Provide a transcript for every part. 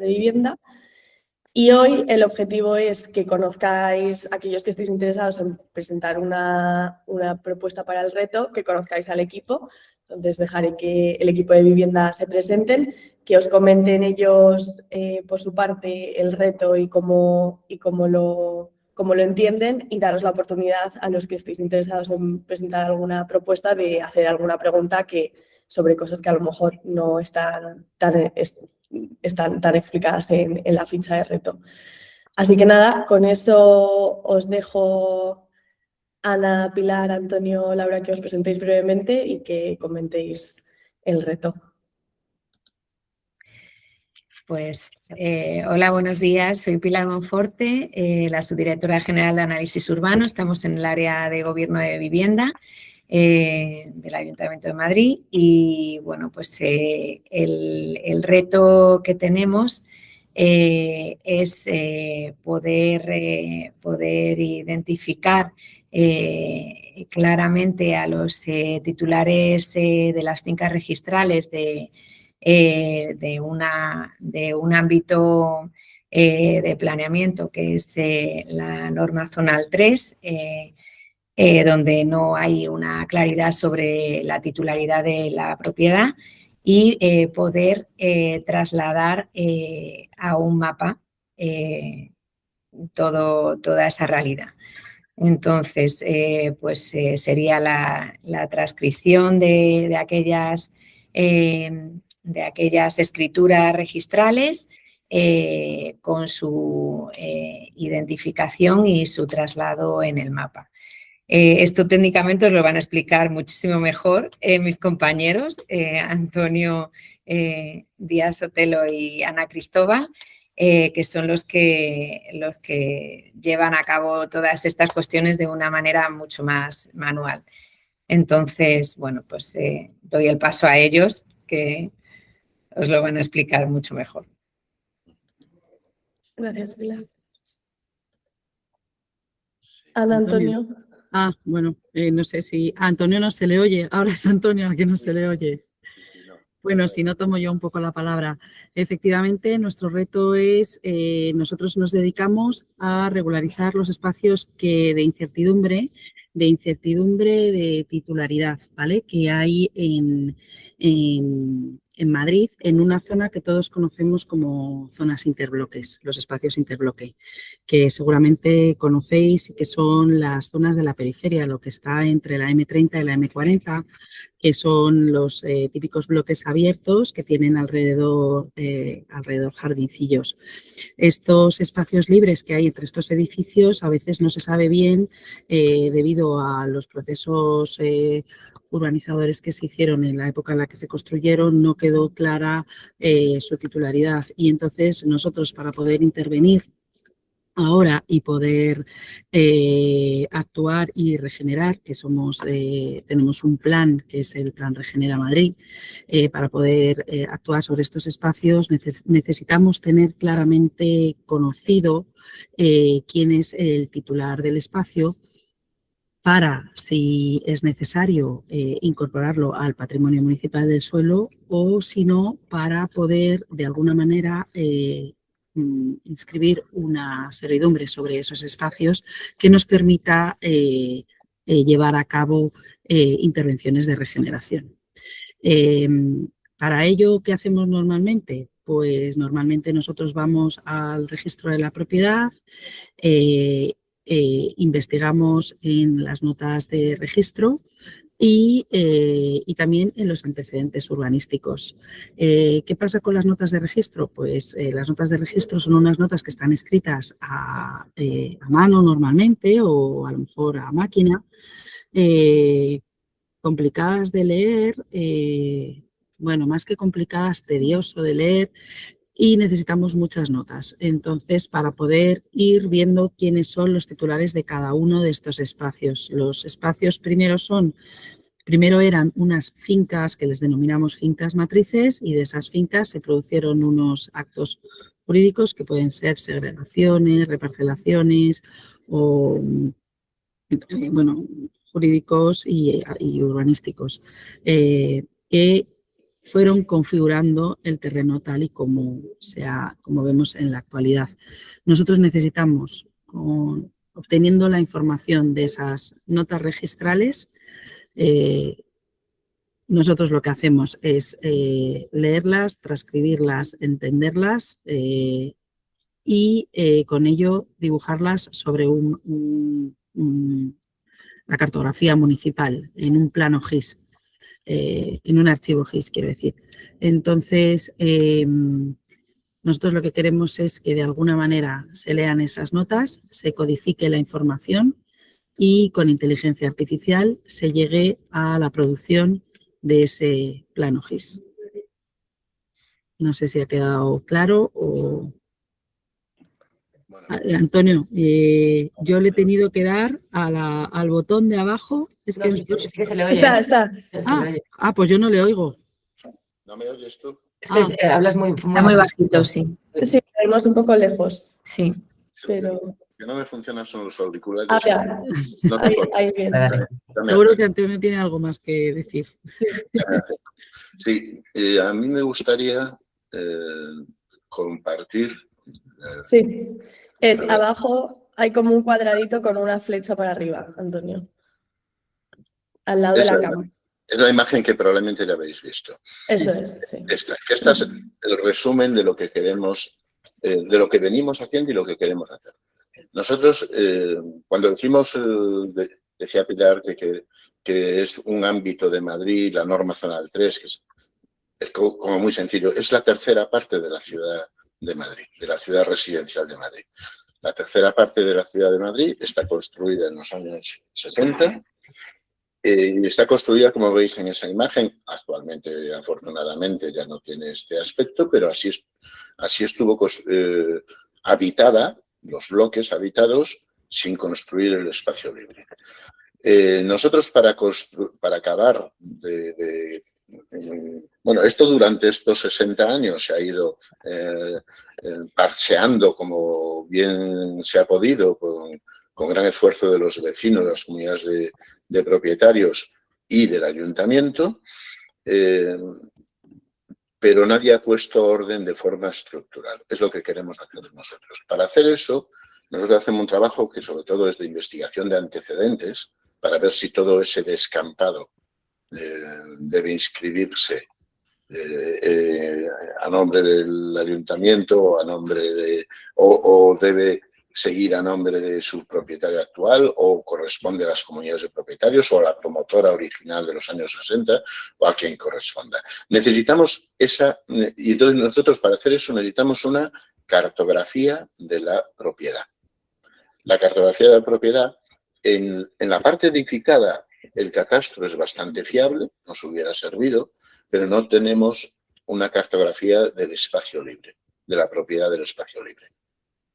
de vivienda. Y hoy el objetivo es que conozcáis, aquellos que estéis interesados en presentar una propuesta para el reto, que conozcáis al equipo. Entonces dejaré que el equipo de vivienda se presenten, que os comenten ellos por su parte el reto y cómo lo entienden, y daros la oportunidad a los que estéis interesados en presentar alguna propuesta de hacer alguna pregunta sobre cosas que a lo mejor no están tan explicadas en la ficha de reto. Así que nada, con eso os dejo, Ana, Pilar, Antonio, Laura, que os presentéis brevemente y que comentéis el reto. Pues hola, buenos días. Soy Pilar Monforte, la subdirectora general de Análisis Urbano. Estamos en el área de Gobierno de Vivienda del Ayuntamiento de Madrid. Y bueno, pues el reto que tenemos es poder identificar claramente a los titulares de las fincas registrales de un ámbito de planeamiento que es la norma zonal 3, donde no hay una claridad sobre la titularidad de la propiedad, y poder trasladar a un mapa toda esa realidad. Entonces, sería la transcripción de aquellas escrituras registrales con su identificación y su traslado en el mapa. Esto técnicamente os lo van a explicar muchísimo mejor mis compañeros, Antonio Díaz Sotelo y Ana Cristóbal, que son los que llevan a cabo todas estas cuestiones de una manera mucho más manual. Entonces, bueno, pues doy el paso a ellos, que os lo van a explicar mucho mejor. Gracias, Pilar. Ana, Antonio. Bueno, no sé si a Antonio no se le oye. Ahora es Antonio al que no se le oye. Bueno, si no, tomo yo un poco la palabra. Efectivamente, nuestro reto es, nosotros nos dedicamos a regularizar los espacios de incertidumbre de titularidad, ¿vale? Que hay en Madrid, en una zona que todos conocemos como zonas interbloques, los espacios interbloque, que seguramente conocéis y que son las zonas de la periferia, lo que está entre la M30 y la M40, que son los típicos bloques abiertos que tienen alrededor jardincillos. Estos espacios libres que hay entre estos edificios a veces no se sabe bien, debido a los procesos urbanizadores que se hicieron en la época en la que se construyeron, no quedó clara su titularidad. Y entonces nosotros, para poder intervenir ahora y poder actuar y regenerar, que tenemos un plan que es el Plan Regenera Madrid, para poder actuar sobre estos espacios necesitamos tener claramente conocido quién es el titular del espacio, para, si es necesario, incorporarlo al patrimonio municipal del suelo, o si no, para poder de alguna manera inscribir una servidumbre sobre esos espacios que nos permita llevar a cabo intervenciones de regeneración. Para ello, ¿qué hacemos normalmente? Pues normalmente nosotros vamos al registro de la propiedad, investigamos en las notas de registro y también en los antecedentes urbanísticos. ¿Qué pasa con las notas de registro? Pues las notas de registro son unas notas que están escritas a mano normalmente, o a lo mejor a máquina, complicadas de leer, bueno, más que complicadas, tedioso de leer, y necesitamos muchas notas. Entonces, para poder ir viendo quiénes son los titulares de cada uno de estos espacios. Los espacios primero eran unas fincas que les denominamos fincas matrices, y de esas fincas se produjeron unos actos jurídicos que pueden ser segregaciones, reparcelaciones o, bueno, jurídicos y urbanísticos, que fueron configurando el terreno tal y como vemos en la actualidad. Nosotros necesitamos, obteniendo la información de esas notas registrales, nosotros lo que hacemos es leerlas, transcribirlas, entenderlas y con ello dibujarlas sobre la cartografía municipal en un plano GIS, en un archivo GIS, quiero decir. Entonces, nosotros lo que queremos es que de alguna manera se lean esas notas, se codifique la información y con inteligencia artificial se llegue a la producción de ese plano GIS. No sé si ha quedado claro o... Bueno, Antonio, yo le he tenido que dar al botón de abajo. Es No, que sí que se le oye. Está. Se le oye. pues yo no le oigo. ¿no me oyes tú? Es que hablas muy bajito, sí. Sí, salimos un poco lejos, Sí. pero... Lo que no me funcionan son los auriculares. Ah, ya. No te puedo- Ahí bien. Vale. ya me Seguro hace- que Antonio tiene algo más que decir. ya me hace. Sí, a mí me gustaría compartir. Sí. Abajo hay como un cuadradito con una flecha para arriba, Antonio. Al lado de la cama. Es la imagen que probablemente ya habéis visto. Eso es, sí. Esta es el resumen de lo que queremos, de lo que venimos haciendo y lo que queremos hacer. Nosotros, cuando decimos, decía Pilar, que es un ámbito de Madrid, la norma zonal 3, que es como muy sencillo, es la tercera parte de la ciudad de Madrid, de la ciudad residencial de Madrid. La tercera parte de la ciudad de Madrid está construida en los años 70. Está construida, como veis en esa imagen, actualmente, afortunadamente, ya no tiene este aspecto, pero así estuvo habitada, los bloques habitados, sin construir el espacio libre. Nosotros, para acabar bueno, esto durante estos 60 años se ha ido parcheando como bien se ha podido, con gran esfuerzo de los vecinos, de las comunidades de propietarios y del ayuntamiento, pero nadie ha puesto orden de forma estructural. Es lo que queremos hacer nosotros. Para hacer eso, nosotros hacemos un trabajo que sobre todo es de investigación de antecedentes, para ver si todo ese descampado debe inscribirse a nombre del ayuntamiento o debe seguir a nombre de su propietario actual o corresponde a las comunidades de propietarios o a la promotora original de los años 60 o a quien corresponda. Necesitamos y entonces nosotros para hacer eso necesitamos una cartografía de la propiedad. La cartografía de la propiedad, en la parte edificada, el catastro es bastante fiable, nos hubiera servido, pero no tenemos una cartografía del espacio libre, de la propiedad del espacio libre.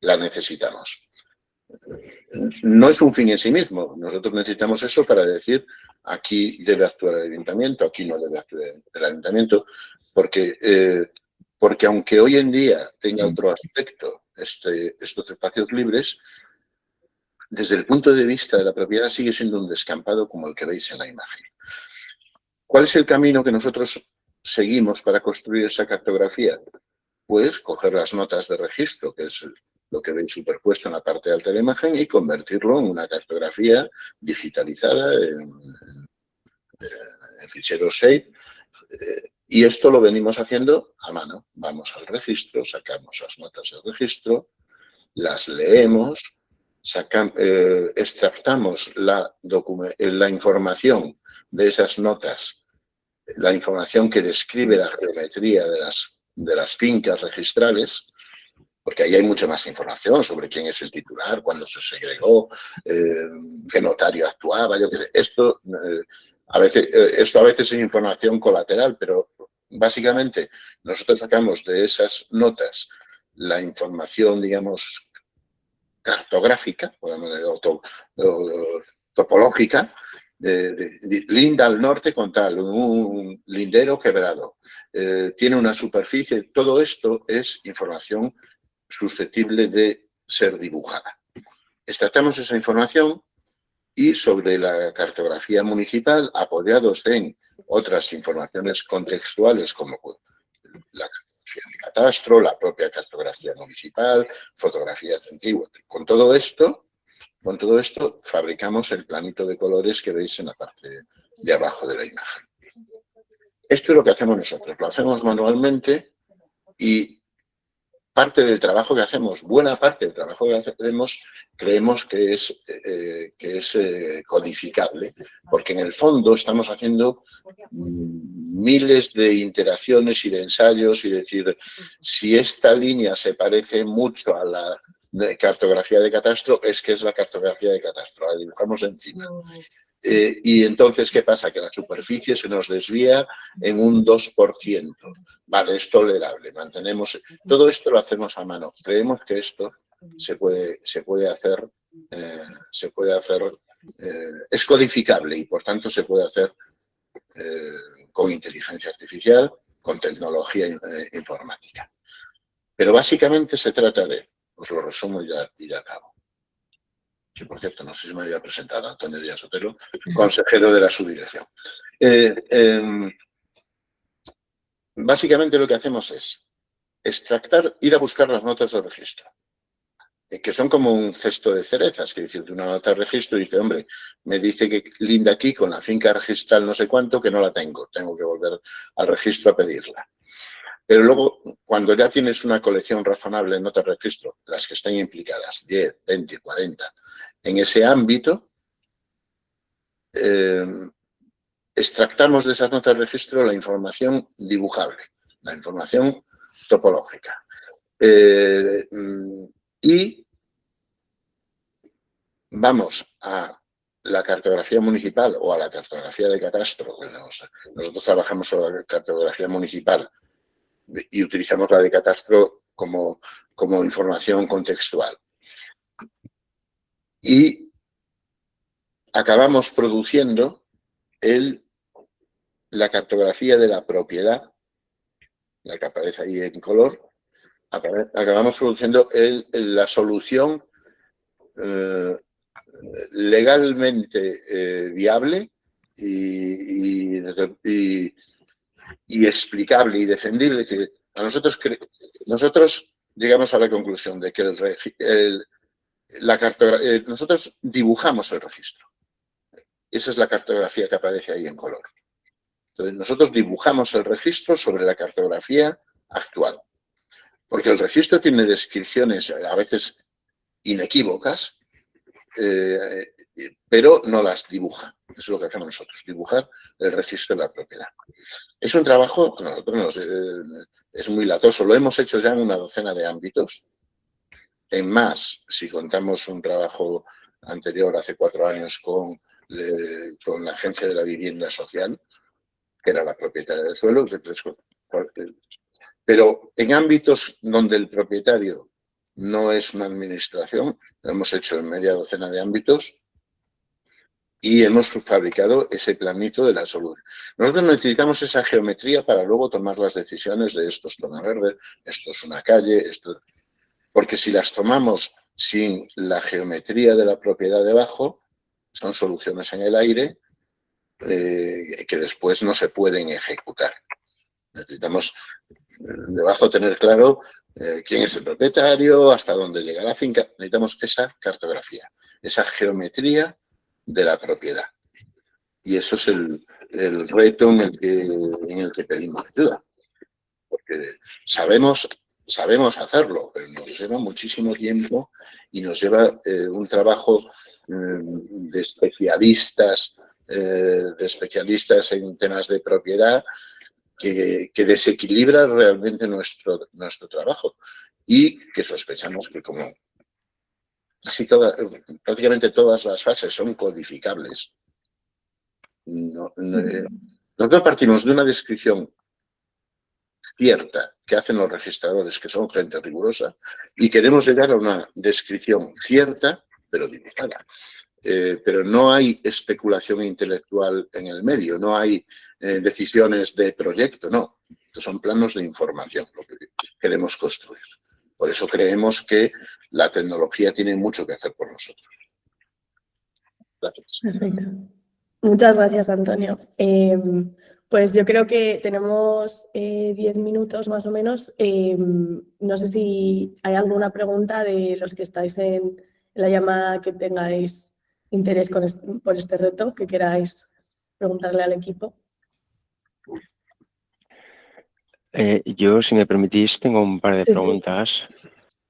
La necesitamos. No es un fin en sí mismo. Nosotros necesitamos eso para decir aquí debe actuar el ayuntamiento, aquí no debe actuar el ayuntamiento, porque aunque hoy en día tenga otro aspecto estos espacios libres, desde el punto de vista de la propiedad sigue siendo un descampado como el que veis en la imagen. ¿Cuál es el camino que nosotros seguimos para construir esa cartografía? Pues coger las notas de registro, que es lo que veis superpuesto en la parte alta de la imagen, y convertirlo en una cartografía digitalizada en fichero Shape. Y esto lo venimos haciendo a mano. Vamos al registro, sacamos las notas del registro, las leemos, extractamos la información de esas notas, la información que describe la geometría de las fincas registrales, porque ahí hay mucha más información sobre quién es el titular, cuándo se segregó, qué notario actuaba. Esto a veces es información colateral, pero básicamente nosotros sacamos de esas notas la información, digamos, cartográfica, topológica, linda al norte con tal, un lindero quebrado, tiene una superficie. Todo esto es información susceptible de ser dibujada. Extractamos esa información y sobre la cartografía municipal, apoyados en otras informaciones contextuales como la cartografía de catastro, la propia cartografía municipal, fotografías antiguas. Con todo esto fabricamos el planito de colores que veis en la parte de abajo de la imagen. Esto es lo que hacemos nosotros, lo hacemos manualmente y parte del trabajo que hacemos, buena parte del trabajo que hacemos, creemos que es codificable, porque en el fondo estamos haciendo miles de interacciones y de ensayos y decir, si esta línea se parece mucho a la cartografía de catastro, es que es la cartografía de catastro, la dibujamos encima. Y entonces, ¿qué pasa? Que la superficie se nos desvía en un 2%. Vale, es tolerable, mantenemos... Todo esto lo hacemos a mano. Creemos que esto se puede hacer, es codificable y por tanto se puede hacer con inteligencia artificial, con tecnología informática. Pero básicamente se trata de, os lo resumo y ya acabo. Que por cierto, no sé si me había presentado, Antonio Díaz Otero, consejero de la subdirección. Básicamente lo que hacemos es extractar, ir a buscar las notas de registro, que son como un cesto de cerezas, que decir, de una nota de registro y dice, hombre, me dice que linda aquí con la finca registral no sé cuánto, que no la tengo que volver al registro a pedirla. Pero luego, cuando ya tienes una colección razonable de notas de registro, las que estén implicadas, 10, 20, 40, en ese ámbito, extractamos de esas notas de registro la información dibujable, la información topológica. Y vamos a la cartografía municipal o a la cartografía de catastro. Nosotros trabajamos con la cartografía municipal y utilizamos la de catastro como información contextual. Y acabamos produciendo la cartografía de la propiedad, la que aparece ahí en color, acabamos produciendo la solución legalmente viable y explicable y defendible. Es decir, nosotros llegamos a la conclusión de que nosotros dibujamos el registro. Esa es la cartografía que aparece ahí en color. Entonces, nosotros dibujamos el registro sobre la cartografía actual. Porque el registro tiene descripciones a veces inequívocas, pero no las dibuja. Eso es lo que hacemos nosotros, dibujar el registro de la propiedad. Es un trabajo, a nosotros es muy latoso, lo hemos hecho ya en una docena de ámbitos. En más, si contamos un trabajo anterior, hace 4 años, con la Agencia de la Vivienda Social, que era la propietaria del suelo, pero en ámbitos donde el propietario no es una administración, lo hemos hecho en media docena de ámbitos y hemos fabricado ese planito de la solución. Nosotros necesitamos esa geometría para luego tomar las decisiones de esto es zona verde, esto es una calle, porque si las tomamos sin la geometría de la propiedad debajo, son soluciones en el aire que después no se pueden ejecutar. Necesitamos debajo tener claro quién es el propietario, hasta dónde llega la finca. Necesitamos esa cartografía, esa geometría de la propiedad. Y eso es el reto en el que pedimos ayuda. Porque sabemos hacerlo, pero nos lleva muchísimo tiempo y nos lleva un trabajo de especialistas en temas de propiedad que desequilibra realmente nuestro trabajo y que sospechamos que como prácticamente todas las fases son codificables. Nosotros partimos de una descripción cierta que hacen los registradores, que son gente rigurosa, y queremos llegar a una descripción cierta, pero dibujada. Pero no hay especulación intelectual en el medio, no hay decisiones de proyecto, no. Son planos de información lo que queremos construir. Por eso creemos que la tecnología tiene mucho que hacer por nosotros. Gracias. Perfecto. Muchas gracias, Antonio. Pues yo creo que tenemos 10 minutos más o menos. No sé si hay alguna pregunta de los que estáis en la llamada que tengáis interés por este reto, que queráis preguntarle al equipo. Yo, si me permitís, tengo un par de Sí. preguntas.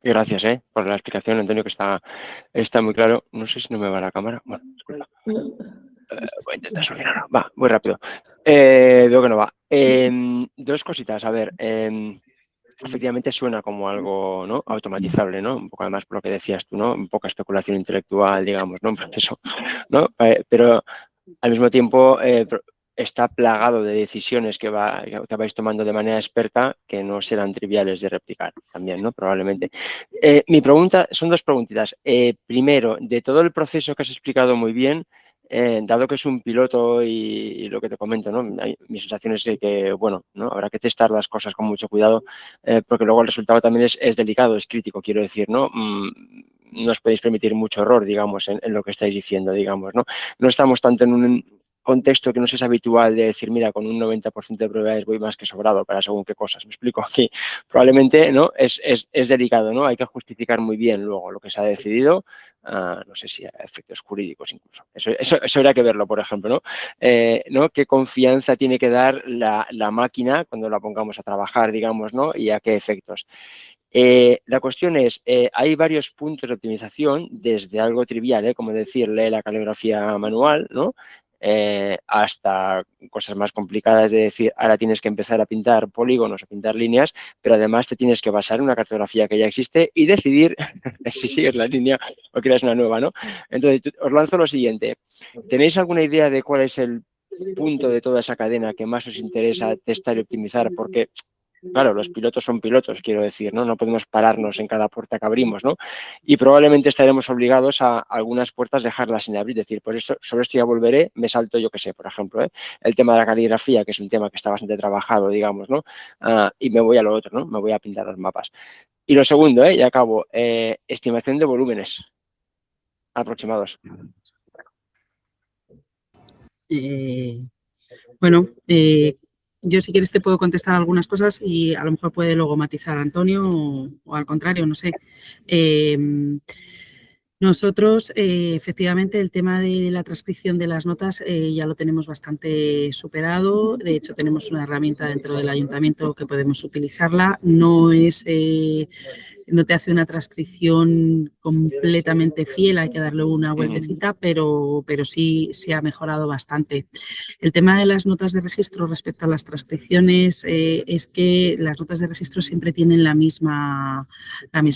Y gracias por la explicación, Antonio, que está muy claro. No sé si no me va la cámara. Bueno, disculpa. Voy a intentar solucionarlo. Va, muy rápido. Veo que no va. Dos cositas. A ver, efectivamente suena como algo, ¿no?, automatizable, ¿no? Un poco además por lo que decías tú, ¿no? Un poca especulación intelectual, digamos, ¿no? Un proceso, ¿no? Pero al mismo tiempo está plagado de decisiones que vais tomando de manera experta que no serán triviales de replicar también, ¿no? Probablemente. Mi pregunta, son dos preguntitas. Primero, de todo el proceso que has explicado muy bien, dado que es un piloto y lo que te comento, ¿no? Mi sensación es que, bueno, ¿no?, habrá que testar las cosas con mucho cuidado porque luego el resultado también es delicado, es crítico, quiero decir, ¿no? No os podéis permitir mucho error, digamos, en lo que estáis diciendo, digamos, ¿no? No estamos tanto en un contexto que no es habitual de decir, mira, con un 90% de probabilidades voy más que sobrado para según qué cosas. Me explico, aquí probablemente, ¿no?, es delicado, ¿no? Hay que justificar muy bien luego lo que se ha decidido, no sé si a efectos jurídicos incluso. Eso habría que verlo, por ejemplo, ¿no? ¿No? ¿Qué confianza tiene que dar la máquina cuando la pongamos a trabajar, digamos, ¿no? Y a qué efectos. La cuestión es, hay varios puntos de optimización, desde algo trivial, como decir, lee la caligrafía manual, ¿no?, hasta cosas más complicadas de decir, ahora tienes que empezar a pintar polígonos o pintar líneas, pero además te tienes que basar en una cartografía que ya existe y decidir si sigues la línea o creas una nueva, ¿no? Entonces, os lanzo lo siguiente. ¿Tenéis alguna idea de cuál es el punto de toda esa cadena que más os interesa testar y optimizar? Porque claro, los pilotos son pilotos, quiero decir, ¿no? No podemos pararnos en cada puerta que abrimos, ¿no? Y probablemente estaremos obligados a algunas puertas dejarlas sin abrir, decir, pues sobre esto ya volveré, me salto, yo qué sé, por ejemplo, el tema de la caligrafía, que es un tema que está bastante trabajado, digamos, ¿no? Y me voy a lo otro, ¿no? Me voy a pintar los mapas. Y lo segundo, ya acabo, estimación de volúmenes aproximados. Bueno, yo si quieres te puedo contestar algunas cosas y a lo mejor puede luego matizar Antonio o al contrario, no sé. Nosotros, efectivamente, el tema de la transcripción de las notas ya lo tenemos bastante superado. De hecho, tenemos una herramienta dentro del ayuntamiento que podemos utilizarla. No te hace una transcripción completamente fiel, hay que darle una vueltecita, pero sí ha mejorado bastante. El tema de las notas de registro respecto a las transcripciones es que las notas de registro siempre tienen la misma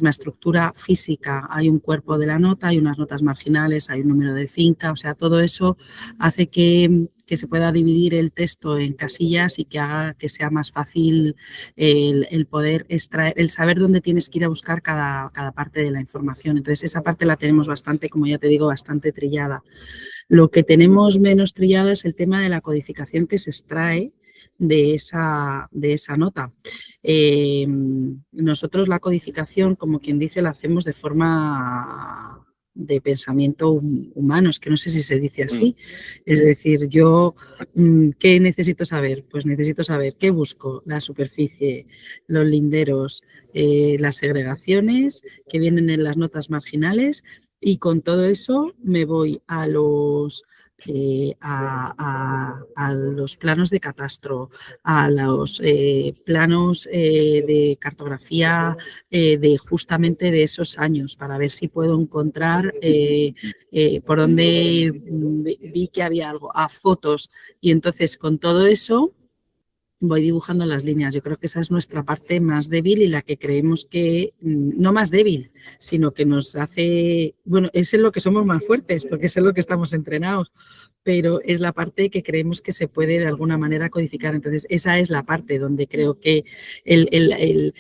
estructura física. Hay un cuerpo de la nota, hay unas notas marginales, hay un número de finca, o sea, todo eso hace que se pueda dividir el texto en casillas y que haga que sea más fácil el poder extraer, el saber dónde tienes que ir a buscar cada parte de la información. Entonces, esa parte la tenemos bastante, como ya te digo, bastante trillada. Lo que tenemos menos trillado es el tema de la codificación que se extrae de esa nota. Nosotros la codificación, como quien dice, la hacemos de forma de pensamiento humano, es que no sé si se dice así. Es decir, yo, ¿qué necesito saber? Pues necesito saber qué busco, la superficie, los linderos, las segregaciones que vienen en las notas marginales, y con todo eso me voy a los planos de catastro, a los planos de cartografía de justamente de esos años, para ver si puedo encontrar por dónde vi que había algo, a fotos, y entonces con todo eso voy dibujando las líneas. Yo creo que esa es nuestra parte más débil y la que creemos que, no más débil, sino que nos hace, bueno, es en lo que somos más fuertes, porque es en lo que estamos entrenados, pero es la parte que creemos que se puede de alguna manera codificar. Entonces, esa es la parte donde creo que el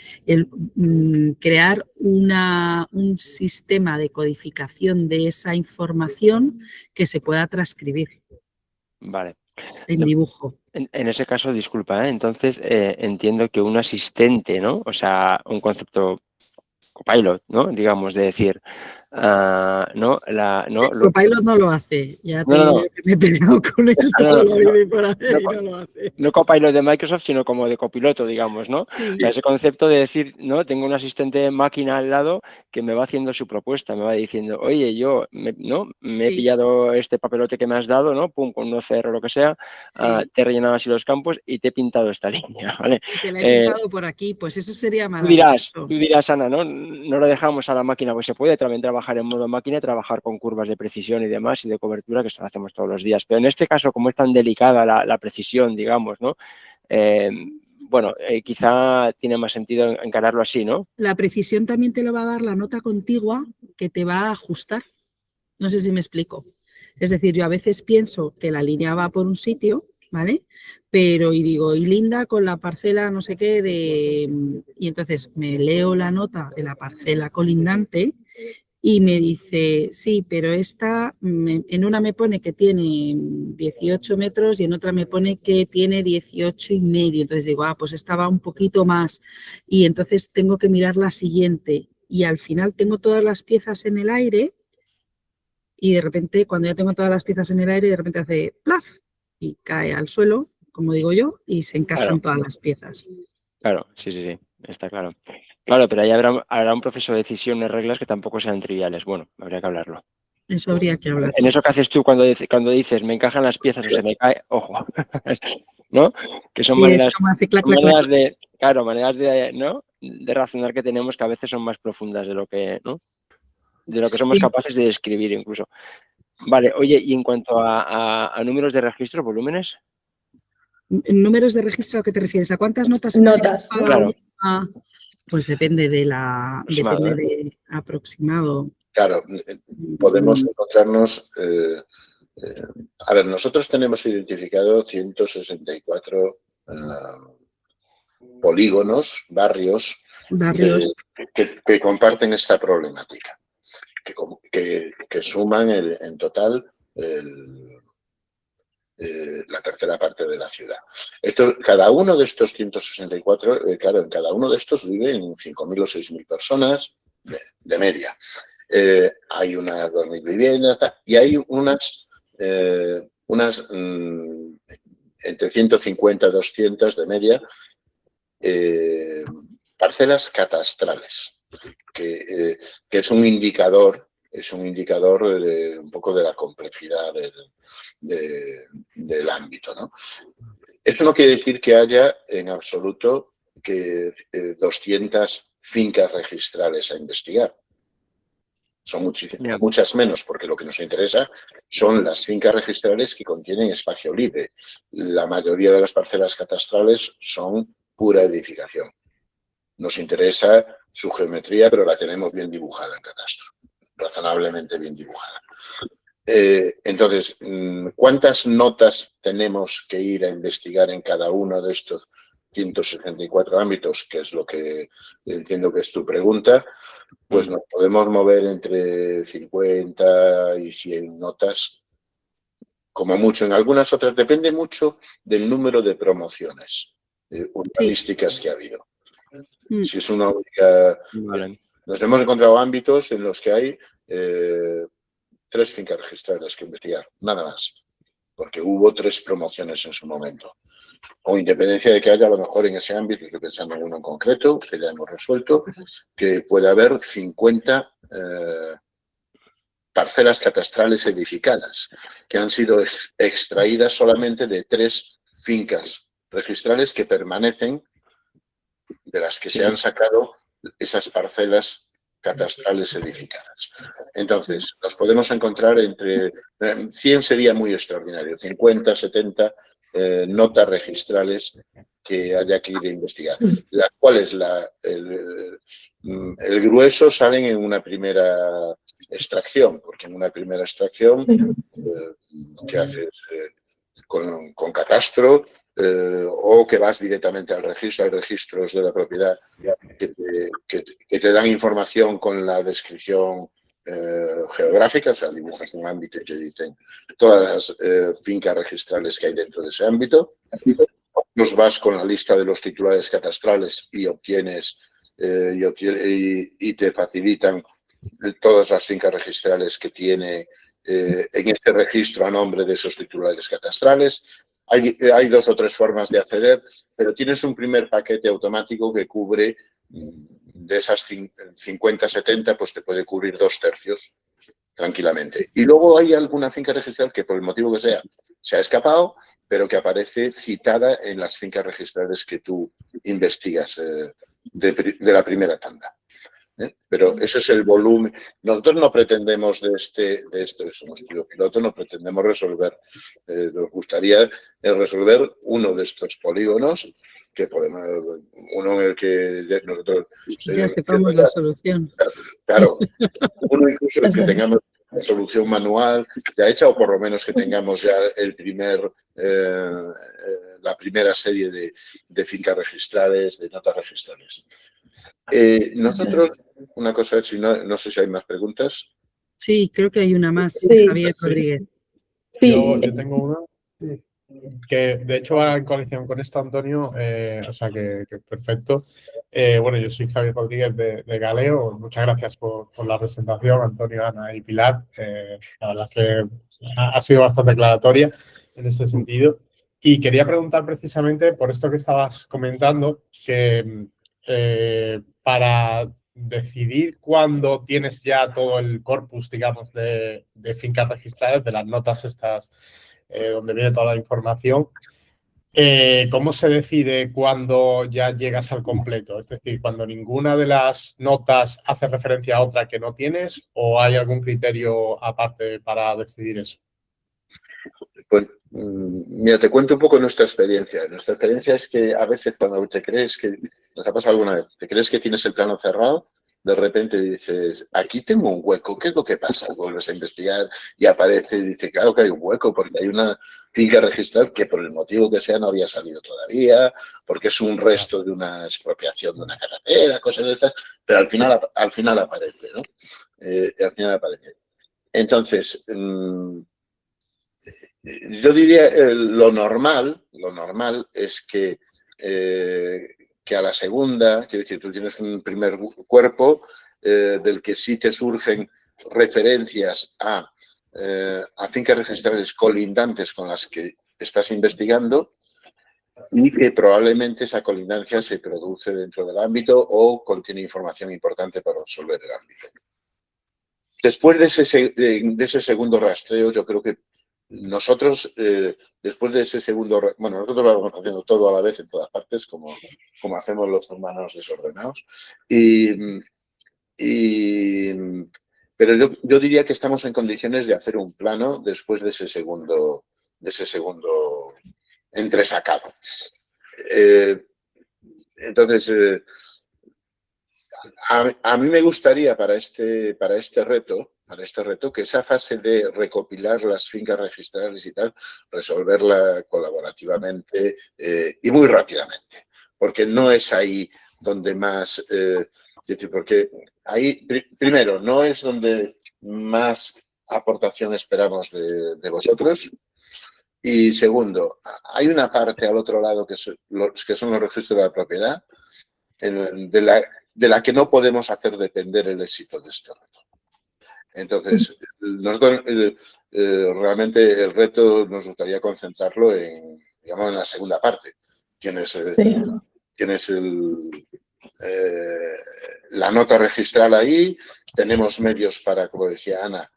crear un sistema de codificación de esa información que se pueda transcribir. Vale. En dibujo. En ese caso, disculpa, entonces entiendo que un asistente, ¿no? O sea, un concepto copilot, ¿no? Digamos, de decir, ¿no? Copilot no lo hace, ya te No, no, digo no. yo que me he peleado con él todo lo vive por hacer y no, no lo hace. No Copilot de Microsoft, sino como de copiloto, digamos, ¿no? Sí. O sea, ese concepto de decir, ¿no? Tengo un asistente de máquina al lado que me va haciendo su propuesta, me va diciendo, oye, yo, me he pillado este papelote que me has dado, ¿no? Pum, con un OCR o lo que sea, te he rellenado así los campos y te he pintado esta línea, ¿vale? Y te la he pintado por aquí, pues eso sería Tú maravilloso. dirás, Ana, ¿no? No lo dejamos a la máquina, pues se puede también trabajar en modo máquina y trabajar con curvas de precisión y demás y de cobertura, que eso lo hacemos todos los días. Pero en este caso, como es tan delicada la precisión, digamos, ¿no? Bueno, quizá tiene más sentido encararlo así, ¿no? La precisión también te lo va a dar la nota contigua que te va a ajustar. No sé si me explico. Es decir, yo a veces pienso que la línea va por un sitio, ¿vale? Pero, y digo, y linda con la parcela no sé qué de... Y entonces me leo la nota de la parcela colindante y me dice, sí, pero esta, en una me pone que tiene 18 metros y en otra me pone que tiene 18 y medio. Entonces digo, pues esta va un poquito más. Y entonces tengo que mirar la siguiente. Y al final tengo todas las piezas en el aire y de repente, cuando ya tengo todas las piezas en el aire, de repente hace plaf y cae al suelo, como digo yo, y se encajan todas las piezas. Claro, sí, está claro. Claro, pero ahí habrá un proceso de decisión de reglas que tampoco sean triviales. Bueno, habría que hablarlo. Eso habría que hablar. En eso que haces tú cuando dices me encajan las piezas o se me cae, ojo, ¿no? Que son maneras, maneras de, claro, maneras de, ¿no? De razonar que tenemos que a veces son más profundas de lo que, ¿no? De lo que somos capaces de describir incluso. Vale, oye, y en cuanto a números de registro, volúmenes. ¿Números de registro a qué te refieres? ¿A cuántas notas? Notas. Claro. Pues depende de aproximado. Claro, podemos encontrarnos... a ver, nosotros tenemos identificado 164 polígonos, barrios que comparten esta problemática, que suman en total la tercera parte de la ciudad. Cada uno de estos 164, claro, en cada uno de estos viven 5.000 o 6.000 personas de media. Hay unas 2.000 viviendas y hay unas entre 150 y 200 de media parcelas catastrales, que es un indicador un poco de la complejidad del ámbito, ¿no? Esto no quiere decir que haya en absoluto que 200 fincas registrales a investigar. Son muchas menos, porque lo que nos interesa son las fincas registrales que contienen espacio libre. La mayoría de las parcelas catastrales son pura edificación. Nos interesa su geometría, pero la tenemos bien dibujada en catastro, razonablemente bien dibujada. Entonces, ¿cuántas notas tenemos que ir a investigar en cada uno de estos 164 ámbitos, que es lo que entiendo que es tu pregunta? Pues nos podemos mover entre 50 y 100 notas, como mucho. En algunas otras depende mucho del número de promociones urbanísticas que ha habido. Si es una única... Nos hemos encontrado ámbitos en los que hay 3 fincas registrales que investigar, nada más, porque hubo 3 promociones en su momento. Con independencia de que haya, a lo mejor en ese ámbito, estoy pensando en uno en concreto, que ya hemos resuelto, que puede haber 50 parcelas catastrales edificadas, que han sido extraídas solamente de 3 fincas registrales que permanecen, de las que se han sacado esas parcelas catastrales edificadas. Entonces, nos podemos encontrar entre 100 sería muy extraordinario, 50, 70 notas registrales que haya que ir a investigar, las cuales el grueso salen en una primera extracción, porque en una primera extracción que haces con catastro o que vas directamente al registro, hay registros de la propiedad que te dan información con la descripción geográfica, o sea, dibujas un ámbito y te dicen todas las fincas registrales que hay dentro de ese ámbito. Nos vas con la lista de los titulares catastrales y obtienes y te facilitan todas las fincas registrales que tiene en este registro a nombre de esos titulares catastrales. Hay 2 o 3 formas de acceder, pero tienes un primer paquete automático que cubre, de esas 50, 70, pues te puede cubrir 2/3 tranquilamente. Y luego hay alguna finca registral que por el motivo que sea se ha escapado, pero que aparece citada en las fincas registrales que tú investigas de la primera tanda. Pero ese es el volumen. Nosotros no pretendemos de esto somos piloto, no pretendemos resolver, nos gustaría resolver uno de estos polígonos que podemos, uno en el que nosotros ya sepamos la solución. Claro, uno incluso el que tengamos una solución manual ya hecha, o por lo menos que tengamos ya la primera serie de fincas registrales, de notas registrales. Nosotros, una cosa, no sé si hay más preguntas. Sí, creo que hay una más, Sí. Javier Rodríguez. Sí. Yo tengo una que de hecho va en coalición con esto, Antonio, o sea que perfecto. Bueno, yo soy Javier Rodríguez de Galeo. Muchas gracias por la presentación, Antonio, Ana y Pilar. La verdad es que ha sido bastante aclaratoria en este sentido. Y quería preguntar precisamente por esto que estabas comentando, que para decidir cuándo tienes ya todo el corpus, digamos, de fincas registradas, de las notas estas, donde viene toda la información, ¿cómo se decide cuándo ya llegas al completo? Es decir, cuando ninguna de las notas hace referencia a otra que no tienes, ¿o hay algún criterio aparte para decidir eso? Pues, mira, te cuento un poco nuestra experiencia. Nuestra experiencia es que a veces cuando te crees que, nos ha pasado alguna vez, te crees que tienes el plano cerrado, de repente dices, aquí tengo un hueco, ¿qué es lo que pasa? Vuelves a investigar y aparece y dice, claro que hay un hueco porque hay una finca registral que por el motivo que sea no había salido todavía, porque es un resto de una expropiación de una carretera, cosas de estas, pero al final aparece, ¿no? Al final aparece. Entonces, yo diría lo normal es que a la segunda, quiero decir, tú tienes un primer cuerpo del que sí te surgen referencias a fincas registrales colindantes con las que estás investigando y que probablemente esa colindancia se produce dentro del ámbito o contiene información importante para resolver el ámbito. Después de ese segundo rastreo, yo creo que nosotros, después de ese segundo, bueno, nosotros lo vamos haciendo todo a la vez en todas partes, como hacemos los humanos desordenados, pero yo diría que estamos en condiciones de hacer un plano después de ese segundo entresacado. Entonces, a mí me gustaría para este reto que esa fase de recopilar las fincas registrales y tal, resolverla colaborativamente y muy rápidamente, porque no es ahí donde más, porque ahí, primero, no es donde más aportación esperamos de vosotros, y segundo, hay una parte al otro lado que son los registros de la propiedad, de la que no podemos hacer depender el éxito de este reto. Entonces, nosotros realmente el reto nos gustaría concentrarlo en la segunda parte. Tienes la nota registral ahí, tenemos medios para, como decía Ana,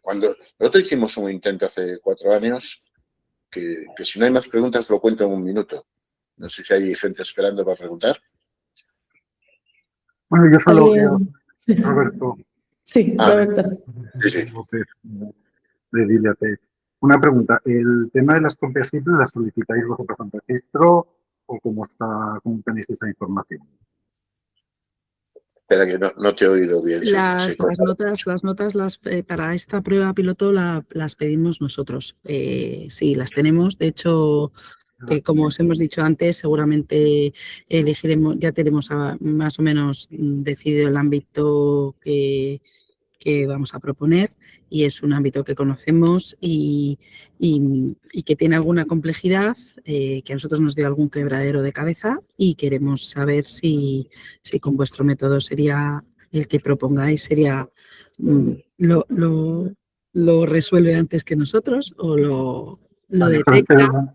cuando nosotros hicimos un intento hace 4 años, que si no hay más preguntas lo cuento en 1 minuto. No sé si hay gente esperando para preguntar. Bueno, yo solo Roberto. Sí, Roberto. Sí. López, de Dilatec. Una pregunta, ¿el tema de las copias simples las solicitáis vosotros en registro o cómo tenéis esa información? Espera que no te he oído bien. Las notas para esta prueba piloto las pedimos nosotros. Sí, las tenemos. De hecho, como os hemos dicho antes, seguramente elegiremos, ya tenemos más o menos decidido el ámbito que vamos a proponer, y es un ámbito que conocemos y que tiene alguna complejidad, que a nosotros nos dio algún quebradero de cabeza, y queremos saber si con vuestro método sería el que propongáis sería, ¿lo resuelve antes que nosotros o lo Vale, detecta?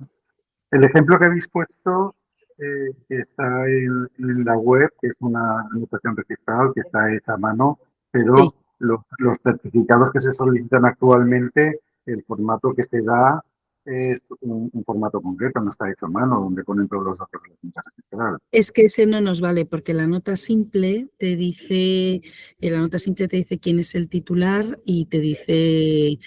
el ejemplo que habéis puesto, que está en la web, que es una anotación registral que está hecha a mano, pero Sí. los certificados que se solicitan actualmente, el formato que se da es un formato concreto, no está hecho a mano, donde ponen todos los datos de la cinta registral. Es que ese no nos vale porque la nota simple te dice quién es el titular y te dice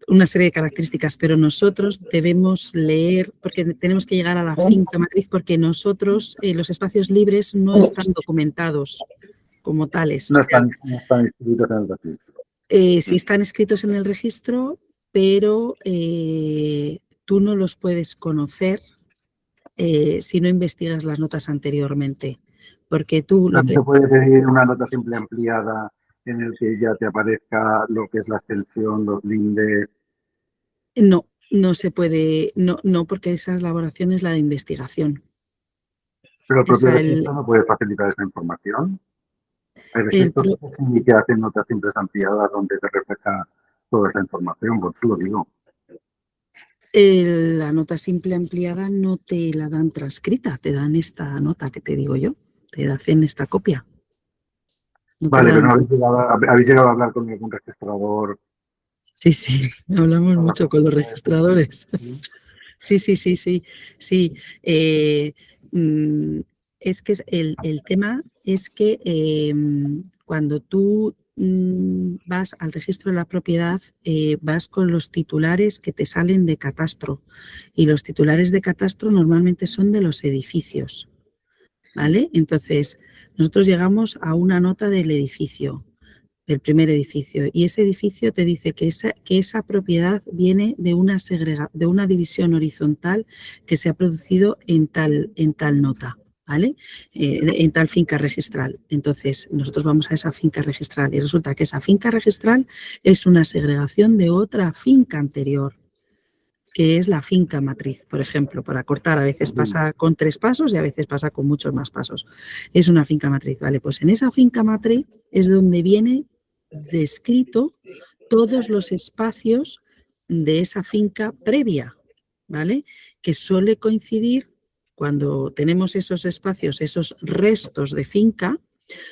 una serie de características, pero nosotros debemos leer, porque tenemos que llegar a la finca matriz, porque nosotros, los espacios libres no están documentados como tales. No están inscritos en el registro. Sí están escritos en el registro, pero tú no los puedes conocer si no investigas las notas anteriormente. Porque tú lo que... ¿Se puede pedir una nota simple ampliada en el que ya te aparezca lo que es la extensión, los lindes? No, no se puede, no, porque esa elaboración es la de investigación. Pero el propio registro no puede facilitar esa información. Hay registros que hacen notas simples ampliadas donde te refleja toda esa información, por eso lo digo. La nota simple ampliada no te la dan transcrita, te dan esta nota que te digo yo, te hacen esta copia. No vale, pero no habéis llegado a hablar con algún registrador. Sí, hablamos mucho con los registradores. Sí. Es que el tema es que cuando tú vas al registro de la propiedad, vas con los titulares que te salen de catastro. Y los titulares de catastro normalmente son de los edificios. ¿Vale? Entonces, nosotros llegamos a una nota del edificio, el primer edificio, y ese edificio te dice que esa propiedad viene de una división horizontal que se ha producido en tal nota, ¿vale? En tal finca registral. Entonces, nosotros vamos a esa finca registral y resulta que esa finca registral es una segregación de otra finca anterior, que es la finca matriz, por ejemplo, para cortar. A veces pasa con 3 pasos y a veces pasa con muchos más pasos. Es una finca matriz, ¿vale? Pues en esa finca matriz es donde viene descrito todos los espacios de esa finca previa, ¿vale? Que suele coincidir cuando tenemos esos espacios, esos restos de finca,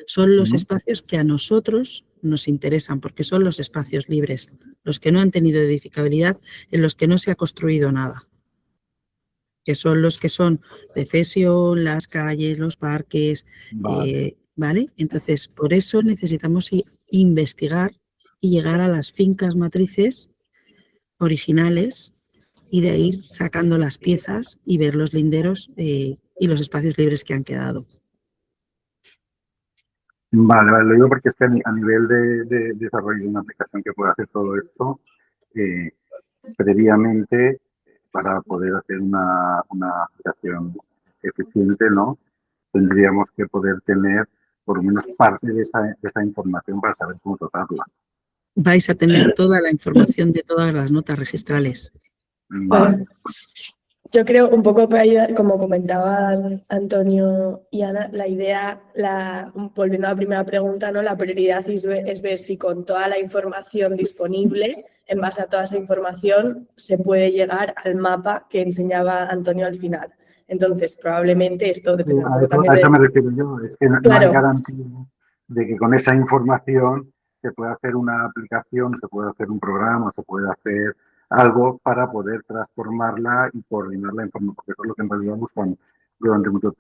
son los espacios que a nosotros nos interesan, porque son los espacios libres, los que no han tenido edificabilidad, en los que no se ha construido nada, que son los que son de cesión, las calles, los parques, ¿vale? Entonces, por eso necesitamos investigar y llegar a las fincas matrices originales y de ir sacando las piezas y ver los linderos y los espacios libres que han quedado. Vale, lo digo porque es que a nivel de desarrollo de una aplicación que pueda hacer todo esto, previamente, para poder hacer una aplicación eficiente, ¿no? Tendríamos que poder tener por lo menos parte de esa información para saber cómo tratarla. Vais a tener toda la información de todas las notas registrales. Vale. Yo creo un poco para ayudar, como comentaban Antonio y Ana, la idea, volviendo a la primera pregunta, ¿no? La prioridad es ver si con toda la información disponible, en base a toda esa información, se puede llegar al mapa que enseñaba Antonio al final. Entonces, probablemente esto depende un poco también a eso me refiero yo, es que no hay garantía de que con esa información se pueda hacer una aplicación, se puede hacer un programa, se puede hacer algo para poder transformarla y coordinar la información, porque eso es lo que en realidad buscan durante muchos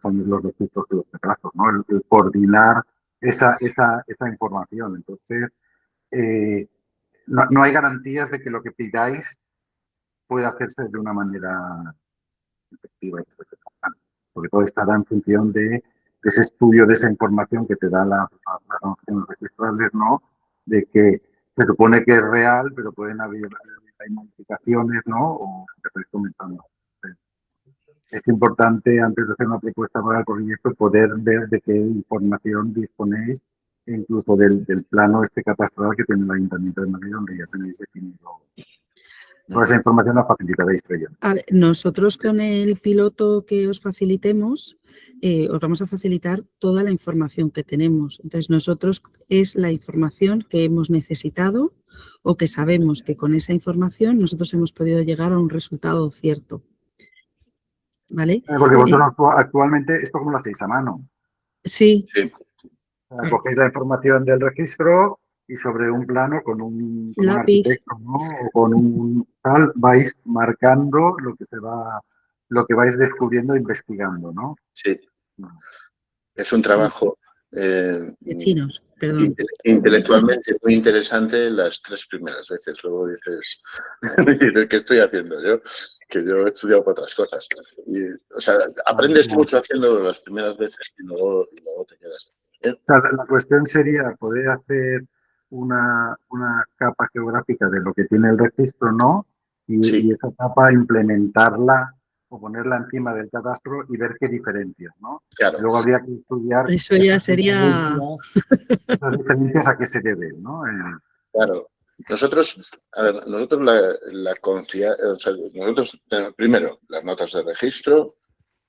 años los registros de los catastros, ¿no? El coordinar esa información. Entonces, no hay garantías de que lo que pidáis pueda hacerse de una manera efectiva, porque todo estará en función de ese estudio, de esa información que te da las nociones registrales, ¿no? De que se supone que es real, pero pueden haber modificaciones, ¿no? O que estáis comentando. Es importante, antes de hacer una propuesta para el proyecto, poder ver de qué información disponéis, incluso del plano catastral que tiene el Ayuntamiento de Madrid, donde ya tenéis definido Toda esa información la facilitaréis, creo yo. A ver, nosotros con el piloto que os facilitemos, os vamos a facilitar toda la información que tenemos. Entonces, nosotros es la información que hemos necesitado o que sabemos que con esa información nosotros hemos podido llegar a un resultado cierto. ¿Vale? Porque vosotros actualmente, ¿esto cómo lo hacéis? ¿A mano? Sí. Sí. Cogéis la información del registro y sobre un plano con un Lápiz. arquitecto, ¿no? O con un tal, vais marcando lo que vais descubriendo e investigando, ¿no? Sí. Es un trabajo De chinos, perdón. intelectualmente muy interesante las 3 primeras veces. Luego dices, ¿qué estoy haciendo yo? Que yo he estudiado para otras cosas. Y, o sea, aprendes mucho haciendo las primeras veces y luego te quedas. O sea, la cuestión sería poder hacer una capa geográfica de lo que tiene el registro, ¿no? Y esa capa implementarla o ponerla encima del catastro y ver qué diferencias, ¿no? Claro. Luego habría que estudiar Eso ya sería... esas diferencias a qué se deben, ¿no? Claro. Nosotros la confianza, o sea, nosotros primero las notas de registro,